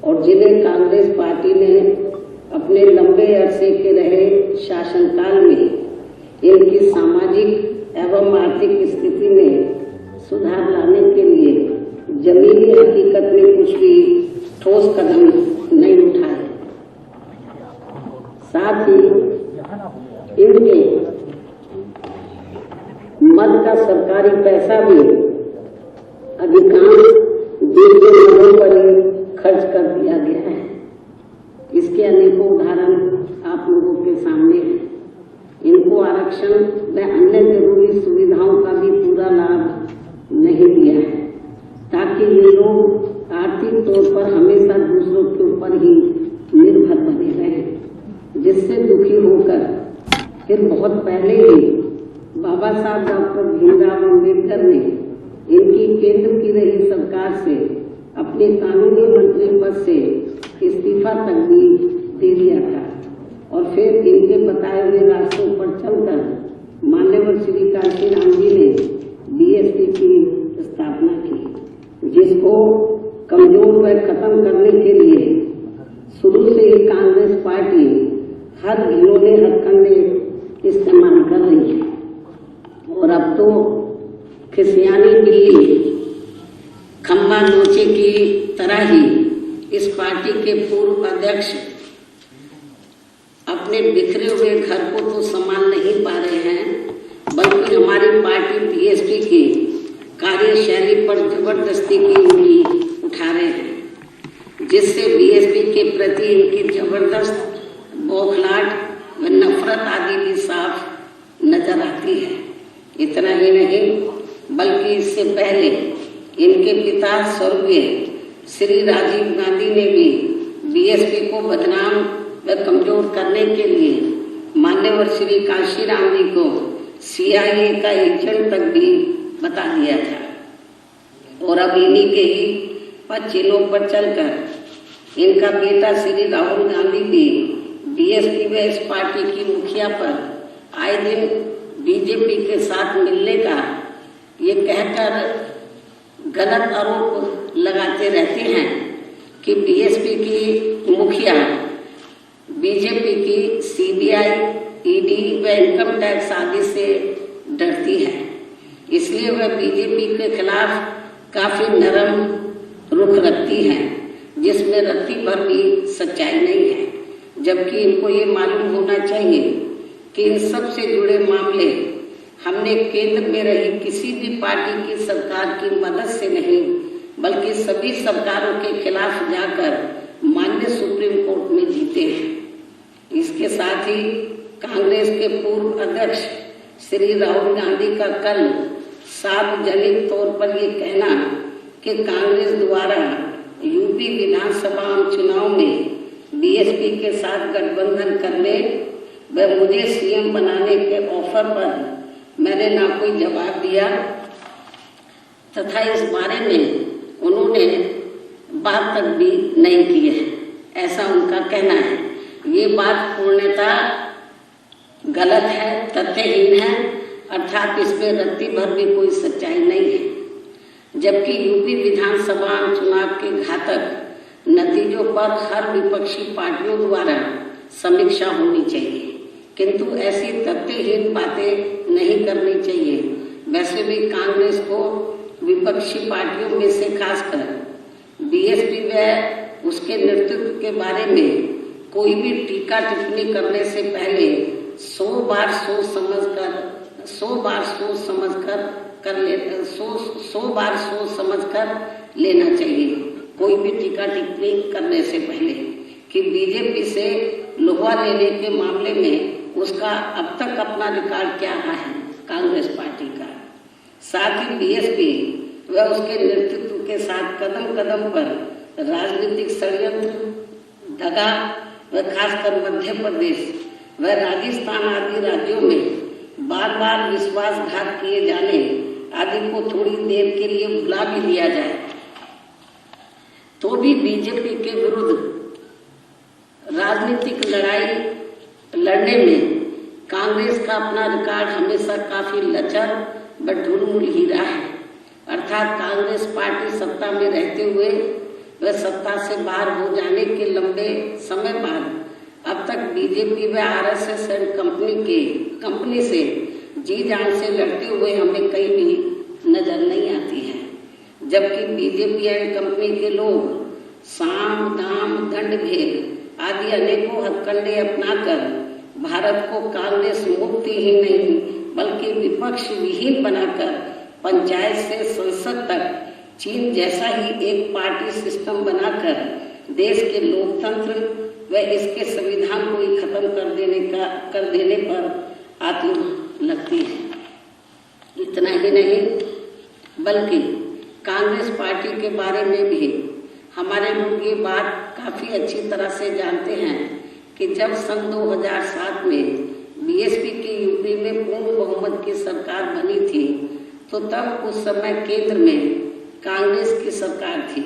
और जिन्हें कांग्रेस पार्टी ने अपने लंबे अरसे के रहे शासनकाल में इनकी सामाजिक एवं आर्थिक स्थिति में सुधार लाने के लिए जमीनी हकीकत में कुछ भी ठोस कदम नहीं उठाए। साथ ही इनके मद का सरकारी पैसा भी अधिकांश दूसरे लोगों पर ही खर्च कर दिया गया है। इसके अनेकों उदाहरण आप लोगों के सामने हैं। इनको आरक्षण व अन्य जरूरी सुविधाओं का भी पूरा लाभ नहीं दिया है, ताकि ये लोग आर्थिक तौर पर हमेशा दूसरों के ऊपर ही निर्भर बने रहे, जिससे दुखी होकर फिर बहुत पहले ही बाबा साहब डॉक्टर भीमराव अम्बेडकर ने इनकी केंद्र की रही सरकार से अपने कानूनी मंत्री पद से इस्तीफा तक भी दे दिया था और फिर इनके बताए हुए रास्तों पर चलकर मान्यवर श्री कांशीराम जी ने बीएसपी की स्थापना की, जिसको कमजोर व खत्म करने के लिए शुरू से ही कांग्रेस पार्टी हर घिनौने हथकंडे इस्तेमाल कर रही है। और अब तो खिसियानी बिल्ली खम्बा नोचे की तरह ही इस पार्टी के पूर्व अध्यक्ष अपने बिखरे हुए घर को तो संभाल नहीं पा रहे हैं, बल्कि हमारी पार्टी बीएसपी की कार्यशैली पर जबरदस्ती की उंगली उठा रहे हैं, जिससे बीएसपी के प्रति इनकी जबरदस्त बौखलाहट व नफरत आदि भी साफ नजर आती है। इतना ही नहीं, बल्कि इससे पहले इनके पिता स्वर्गीय श्री राजीव गांधी ने भी बीएसपी को बदनाम व कमजोर करने के लिए मान्यवर श्री कांशीराम जी को सीआईए का एजेंट तक भी बता दिया था। और अब इन्हीं के ही पचिनों पर चलकर इनका बेटा श्री राहुल गांधी भी बीएसपी व इस पार्टी की मुखिया पर आए दिन बीजेपी के साथ मिलने का ये कहकर गलत आरोप लगाते रहते हैं कि बीएसपी की मुखिया बीजेपी की सीबीआई, ईडी व इनकम टैक्स आदि से डरती है, इसलिए वह बीजेपी के खिलाफ काफी नरम रुख रखती है, जिसमें रत्ती भर भी सच्चाई नहीं है। जबकि इनको ये मालूम होना चाहिए कि इन सब से जुड़े मामले हमने केंद्र में रही किसी भी पार्टी की सरकार की मदद से नहीं, बल्कि सभी सरकारों के खिलाफ जाकर माननीय सुप्रीम कोर्ट में जीते हैं। इसके साथ ही कांग्रेस के पूर्व अध्यक्ष श्री राहुल गांधी का कल सार्वजनिक तौर पर ये कहना कि कांग्रेस द्वारा यूपी विधानसभा चुनाव में बीएसपी के साथ गठबंधन करने व मुझे सीएम बनाने के ऑफर पर मैंने ना कोई जवाब दिया तथा इस बारे में उन्होंने बात तक भी नहीं की है, ऐसा उनका कहना है। ये बात पूर्णतः गलत है, तथ्यहीन है, अर्थात इसमें रत्ती भर भी कोई सच्चाई नहीं है। जबकि यूपी विधानसभा चुनाव के घातक नतीजों पर हर विपक्षी पार्टियों द्वारा समीक्षा होनी चाहिए, किंतु ऐसी तथ्यहीन बातें नहीं करनी चाहिए। वैसे भी कांग्रेस को विपक्षी पार्टियों में से खासकर बीएसपी व उसके नेतृत्व के बारे में कोई भी टीका टिप्पणी करने से पहले 100 बार सोच समझ कर लेना चाहिए। कोई भी टीका टिप्पणी करने से पहले कि बीजेपी से लोहा लेने के मामले में उसका अब तक अपना रिकॉर्ड क्या रहा है कांग्रेस पार्टी का। साथ ही बीएसपी व उसके नेतृत्व के साथ कदम कदम पर राजनीतिक षड्यंत्र, दगा व खासकर मध्य प्रदेश व राजस्थान आदि राज्यों में बार बार विश्वासघात किए जाने आदि को थोड़ी देर के लिए भुला भी दिया जाए तो भी बीजेपी के विरुद्ध राजनीतिक लड़ाई लड़ने में कांग्रेस का अपना रिकॉर्ड हमेशा काफी लचर व ढुलमुल ही रहा है। अर्थात कांग्रेस पार्टी सत्ता में रहते हुए व सत्ता से बाहर हो जाने के लंबे समय बाद अब तक बीजेपी व आरएसएस एंड कंपनी से जी जान से लड़ते हुए हमें कहीं भी नजर नहीं आती है, जबकि बीजेपी एंड कंपनी के लोग साम दाम दंड भेद आदि अनेकों हथकंडे अपनाकर भारत को कांग्रेस मुक्त ही नहीं बल्कि विपक्ष विहीन बनाकर पंचायत से संसद तक चीन जैसा ही एक पार्टी सिस्टम बनाकर देश के लोकतंत्र व इसके संविधान को ही खत्म कर देने पर आत्म लगती है। इतना ही नहीं बल्कि कांग्रेस पार्टी के बारे में भी हमारे लोग ये बात काफी अच्छी तरह से जानते हैं कि जब सन 2007 में बीएसपी की यूपी में पूर्ण बहुमत की सरकार बनी थी तो तब उस समय केंद्र में कांग्रेस की सरकार थी,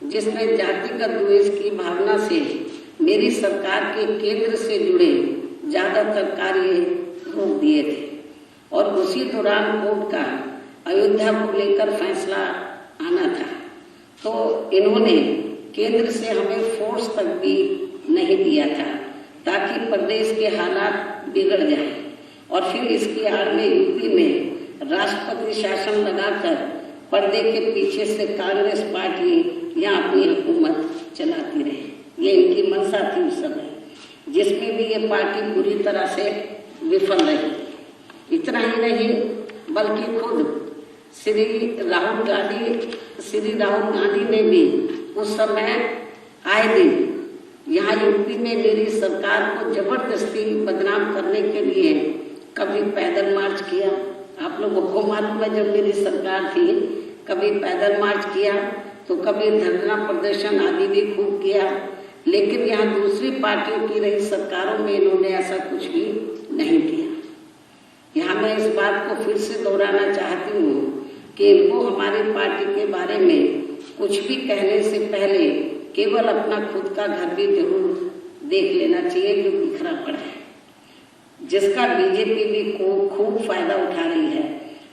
जिसने जातिगत द्वेष की भावना से मेरी सरकार के केंद्र से जुड़े ज्यादातर कार्य रोक दिए थे और उसी दौरान कोर्ट का अयोध्या को लेकर फैसला आना था तो इन्होंने केंद्र से हमें फोर्स तक भी नहीं दिया था ताकि प्रदेश के हालात बिगड़ जाए और फिर इसकी आड़ में यूपी में राष्ट्रपति शासन लगाकर पर्दे के पीछे से कांग्रेस पार्टी यहाँ अपनी हुकूमत चलाती रही। ये इनकी मंशा थी उस समय, जिसमें भी ये पार्टी बुरी तरह से विफल रही। इतना ही नहीं बल्कि खुद श्री राहुल गांधी ने भी उस समय आए दिन यहाँ यूपी में मेरी सरकार को जबरदस्ती बदनाम करने के लिए कभी पैदल मार्च किया, आप लोगों को मालूम है जब मेरी सरकार थी कभी पैदल मार्च किया तो कभी धरना प्रदर्शन आदि भी खूब किया, लेकिन यहाँ दूसरी पार्टियों की रही सरकारों में इन्होंने ऐसा कुछ भी नहीं किया। यहाँ मैं इस बात को फिर से दोहराना चाहती हूँ कि इनको हमारी पार्टी के बारे में कुछ भी कहने से पहले केवल अपना खुद का घर भी जरूर देख लेना चाहिए जो बिखरा पड़ा है, जिसका बीजेपी भी खूब फायदा उठा रही है।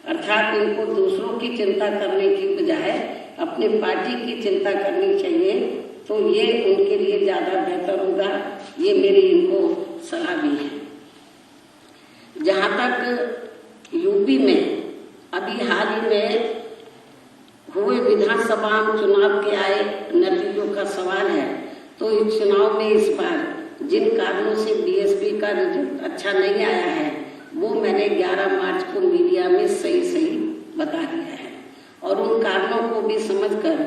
अर्थात इनको दूसरों की चिंता करने की बजाय अपनी पार्टी की चिंता करनी चाहिए, तो ये उनके लिए ज्यादा बेहतर होगा। ये मेरी इनको सलाह भी है। जहाँ तक यूपी में अभी हाल ही में हुए विधानसभा चुनाव के आए नतीजों का सवाल है, तो इस चुनाव में इस बार जिन कारणों से बीएसपी का रिजल्ट अच्छा नहीं आया है वो मैंने 11 मार्च को मीडिया में सही बता दिया है और उन कारणों को भी समझकर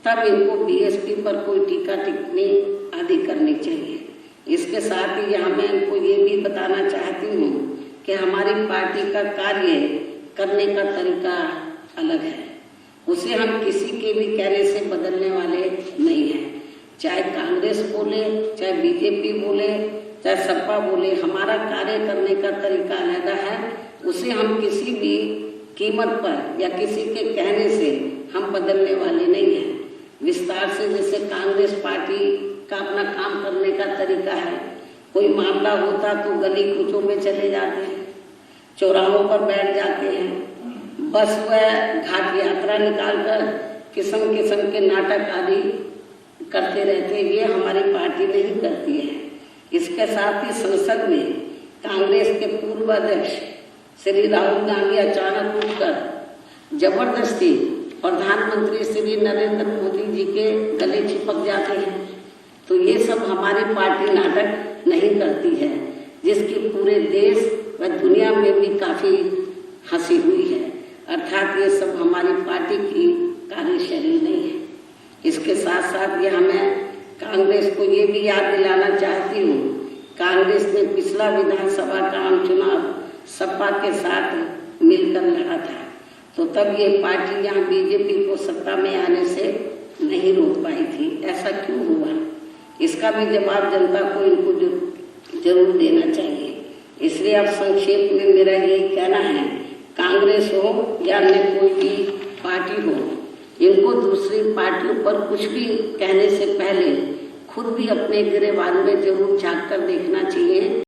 तब इनको बीएसपी पर कोई टीका टिप्पणी आदि करनी चाहिए। इसके साथ ही यहाँ मैं इनको ये भी बताना चाहती हूँ कि हमारी पार्टी का कार्य करने का तरीका अलग है, उसे हम किसी के भी कहने से बदलने वाले नहीं हैं। चाहे कांग्रेस बोले, चाहे बीजेपी बोले, चाहे सपा बोले, हमारा कार्य करने का तरीका अलग है। उसे हम किसी भी कीमत पर या किसी के कहने से हम बदलने वाले नहीं हैं। विस्तार से जैसे कांग्रेस पार्टी का अपना काम करने का तरीका है, कोई मामला होता तो गली कूचों में चले जाते हैं, चौराहों पर बैठ जाते हैं, बस व घाट यात्रा निकालकर किस्म किस्म के नाटक आदि करते रहते हैं। ये हमारी पार्टी नहीं करती है। इसके साथ ही संसद में कांग्रेस के पूर्व अध्यक्ष श्री राहुल गांधी अचानक उठकर जबरदस्ती प्रधानमंत्री श्री नरेंद्र मोदी जी के गले चिपक जाते हैं, तो ये सब हमारी पार्टी नाटक नहीं करती है, जिसकी पूरे देश व दुनिया में भी काफी हंसी हुई है। अर्थात ये सब हमारी पार्टी की कार्यशैली नहीं है। इसके साथ साथ यहाँ मैं कांग्रेस को ये भी याद दिलाना चाहती हूँ, कांग्रेस ने पिछला विधानसभा का आम चुनाव सपा के साथ मिलकर लड़ा था, तो तब ये पार्टी यहाँ बीजेपी को सत्ता में आने से नहीं रोक पाई थी। ऐसा क्यों हुआ, इसका भी जवाब जनता को इनको जरूर देना चाहिए। इसलिए अब संक्षेप में मेरा यही कहना है, कांग्रेस हो या अन्य कोई भी पार्टी हो, इनको दूसरी पार्टियों पर कुछ भी कहने से पहले खुद भी अपने गिरेबान में जरूर झांक कर देखना चाहिए।